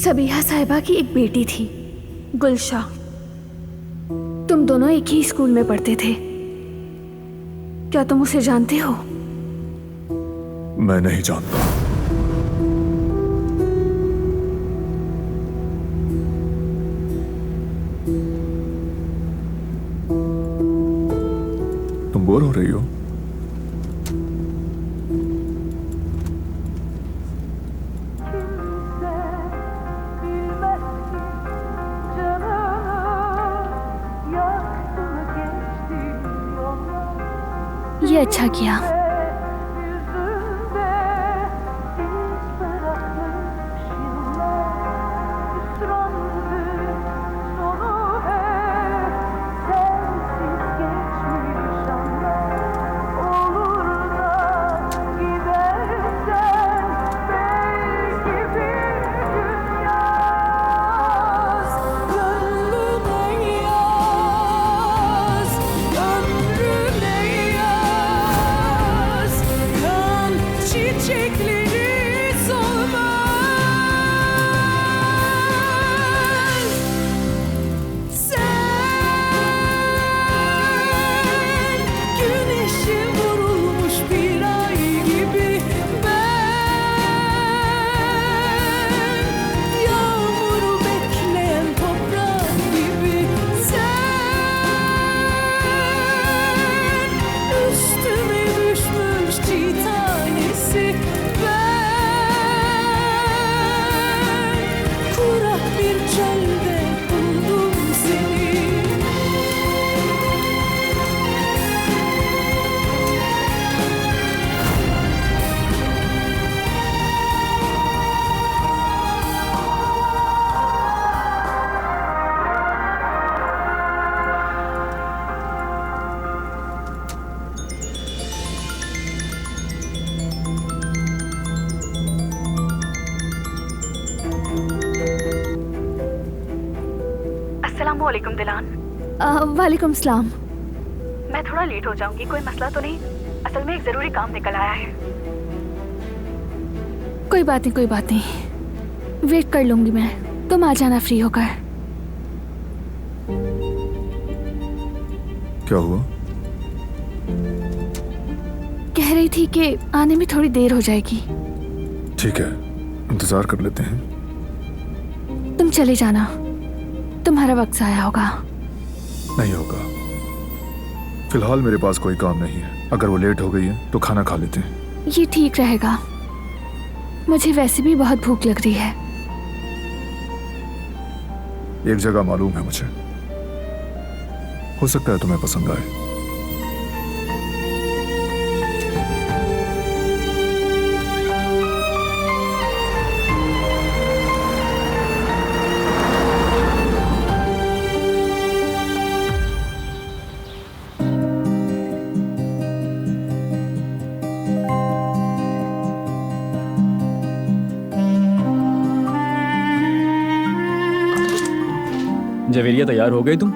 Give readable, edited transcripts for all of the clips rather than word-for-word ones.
सबीहा साहिबा की एक बेटी थी, गुलशा। तुम दोनों एक ही स्कूल में पढ़ते थे। क्या तुम उसे जानते हो? मैं नहीं जानता। तुम बोर हो रही हो? ये अच्छा किया। अस्सलामुअलैकुम दिलान। वालेकुम सलाम। मैं थोड़ा लेट हो जाऊंगी, कोई मसला तो नहीं? असल में एक जरूरी काम निकल आया है। कोई बात नहीं, कोई बात नहीं, वेट कर लूंगी मैं। तुम आ जाना फ्री होकर। क्या हुआ? कह रही थी कि आने में थोड़ी देर हो जाएगी। ठीक है, इंतजार कर लेते हैं। तुम चले जाना, तुम्हारा वक्त आया होगा। नहीं होगा, फिलहाल मेरे पास कोई काम नहीं है। अगर वो लेट हो गई है तो खाना खा लेते हैं। ये ठीक रहेगा, मुझे वैसे भी बहुत भूख लग रही है। एक जगह मालूम है मुझे, हो सकता है तुम्हें पसंद आए। जवेरिया, तैयार हो गई तुम?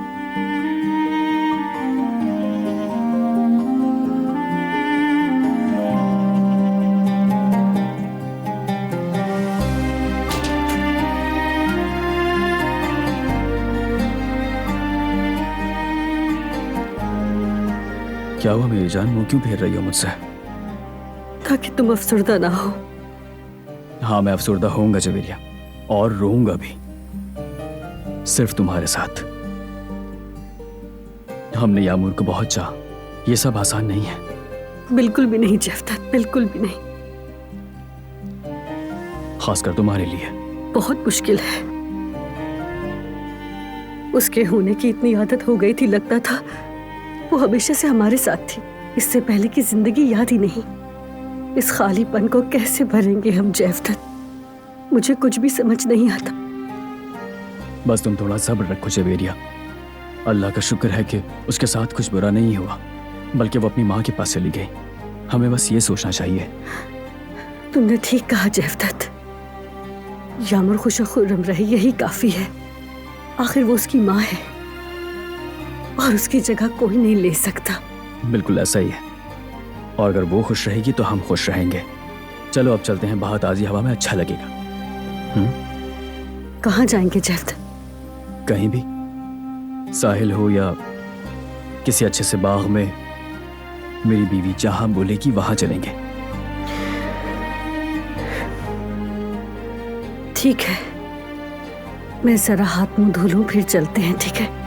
क्या हुआ मेरी जान, मुंह क्यों फेर रही हो मुझसे? ताकि तुम अफसरदा ना हो। हाँ, मैं अफसरदा होऊंगा जवेरिया, और रोऊंगा भी, सिर्फ तुम्हारे साथ। हमने यामूर को बहुत चाहा, ये सब आसान नहीं है। बिल्कुल भी नहीं जफ्त, बिल्कुल भी नहीं। खासकर तुम्हारे लिए बहुत मुश्किल है। उसके होने की इतनी आदत हो गई थी, लगता था वो हमेशा से हमारे साथ थी। इससे पहले की जिंदगी याद ही नहीं। इस खालीपन को कैसे भरेंगे हम जफ्त? मुझे कुछ भी समझ नहीं आता। बस तुम थोड़ा सब्र रखो जवेरिया। अल्लाह का शुक्र है कि उसके साथ कुछ बुरा नहीं हुआ, बल्कि वो अपनी माँ के पास चली गई। हमें बस ये सोचना चाहिए। तुमने ठीक कहा जफ्त, यामुर खुश खुर्रम रहे, यही काफी है। आखिर वो उसकी माँ है और उसकी जगह कोई नहीं ले सकता। बिल्कुल ऐसा ही है, और अगर वो खुश रहेगी तो हम खुश रहेंगे। चलो अब चलते हैं बाहर, ताज़ी हवा में अच्छा लगेगा। कहाँ जाएंगे जैफ्त? कहीं भी, साहिल हो या किसी अच्छे से बाग में, मेरी बीवी जहां बोलेगी वहां चलेंगे। ठीक है, मैं जरा हाथ मुंह धो लूं, फिर चलते हैं, ठीक है?